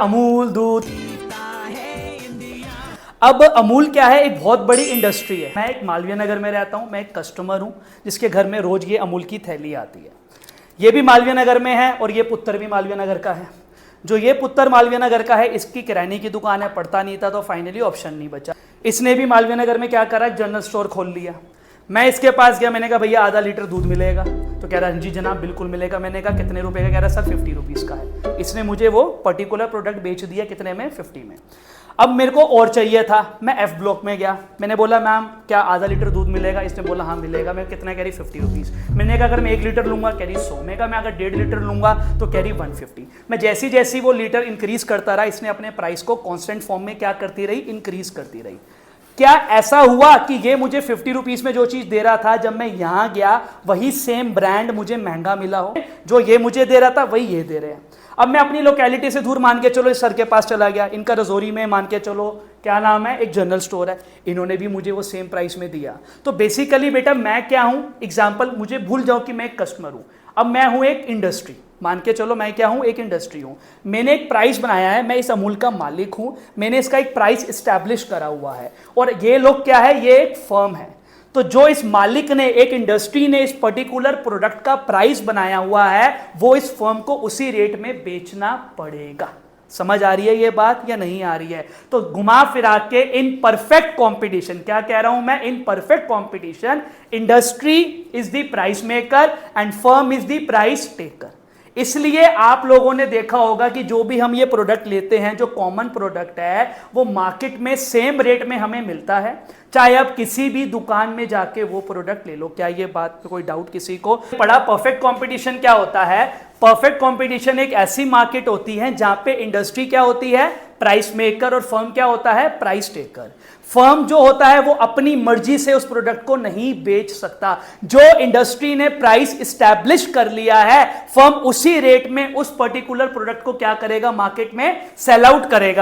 अमूल दूध। अब अमूल क्या है, एक बहुत बड़ी इंडस्ट्री है। मैं एक मालवीय नगर में रहता हूँ, मैं एक कस्टमर हूँ जिसके घर में रोज ये अमूल की थैली आती है। ये भी मालवीय नगर में है और ये पुत्र भी मालवीय नगर का है। जो ये पुत्र मालवीय नगर का है, इसकी किराने की दुकान है, पढ़ता नहीं था तो फाइनली ऑप्शन नहीं बचा। इसने भी मालवीय नगर में क्या करा, जनरल स्टोर खोल लिया। मैं इसके पास गया, मैंने कहा भैया आधा लीटर दूध मिलेगा? तो कह रहा जी जनाब बिल्कुल मिलेगा। मैंने कहा कितने रुपए का? कह रहा सर 50 रुपीज़ का है। इसने मुझे वो पर्टिकुलर प्रोडक्ट बेच दिया कितने में? 50 में। अब मेरे को और चाहिए था, मैं एफ ब्लॉक में गया, मैंने बोला मैम क्या आधा लीटर दूध मिलेगा? इसने बोला हाँ मिलेगा। मैं कितना? कह रही 50 रुपीज़। मैंने कहा अगर मैं 1 लीटर लूंगा? कह रही 100। मैं कहा मैं अगर 1.5 लीटर लूंगा? तो कह रही 150। मैं जैसी जैसी वो लीटर इंक्रीज करता रहा, इसने अपने प्राइस को कॉन्स्टेंट फॉर्म में क्या करती रही, इंक्रीज करती रही। क्या ऐसा हुआ कि ये मुझे 50 रुपीज में जो चीज दे रहा था, जब मैं यहां गया वही सेम ब्रांड मुझे महंगा मिला हो? जो ये मुझे दे रहा था वही ये दे रहे हैं। अब मैं अपनी लोकेलिटी से दूर मान के चलो इस सर के पास चला गया, इनका रजौरी में मान के चलो क्या नाम है, एक जनरल स्टोर है, इन्होंने भी मुझे वो सेम प्राइस में दिया। तो बेसिकली बेटा मैं क्या हूं, एग्जाम्पल मुझे भूल जाओ कि मैं एक कस्टमर हूं, अब मैं हूं एक इंडस्ट्री, मान के चलो मैं क्या हूं, एक इंडस्ट्री हूं। मैंने एक प्राइस बनाया है, मैं इस अमूल का मालिक हूं, मैंने इसका एक प्राइस एस्टैब्लिश करा हुआ है और ये लोग क्या है, ये एक फर्म है। तो जो इस मालिक ने, एक इंडस्ट्री ने इस पर्टिकुलर प्रोडक्ट का प्राइस बनाया हुआ है, वो इस फर्म को उसी रेट में बेचना पड़ेगा। समझ आ रही है ये बात या नहीं आ रही है? तो घुमा फिरा के इन परफेक्ट कंपटीशन, क्या कह रहा हूं मैं, in perfect competition industry is the price maker and firm is the price taker. इसलिए आप लोगों ने देखा होगा कि जो भी हम ये प्रोडक्ट लेते हैं, जो कॉमन प्रोडक्ट है, वो मार्केट में सेम रेट में हमें मिलता है, चाहे आप किसी भी दुकान में जाके वो प्रोडक्ट ले लो। क्या ये बात पे कोई डाउट किसी को? पढ़ा परफेक्ट कंपटीशन क्या होता है? परफेक्ट कंपटीशन एक ऐसी मार्केट होती है जहां पे इंडस्ट्री क्या होती है, प्राइस मेकर, और फर्म क्या होता है, प्राइस टेकर। फर्म जो होता है वो अपनी मर्जी से उस प्रोडक्ट को नहीं बेच सकता। जो इंडस्ट्री ने प्राइस एस्टैब्लिश कर लिया है, फर्म उसी रेट में उस पर्टिकुलर प्रोडक्ट को क्या करेगा, मार्केट में सेल आउट करेगा।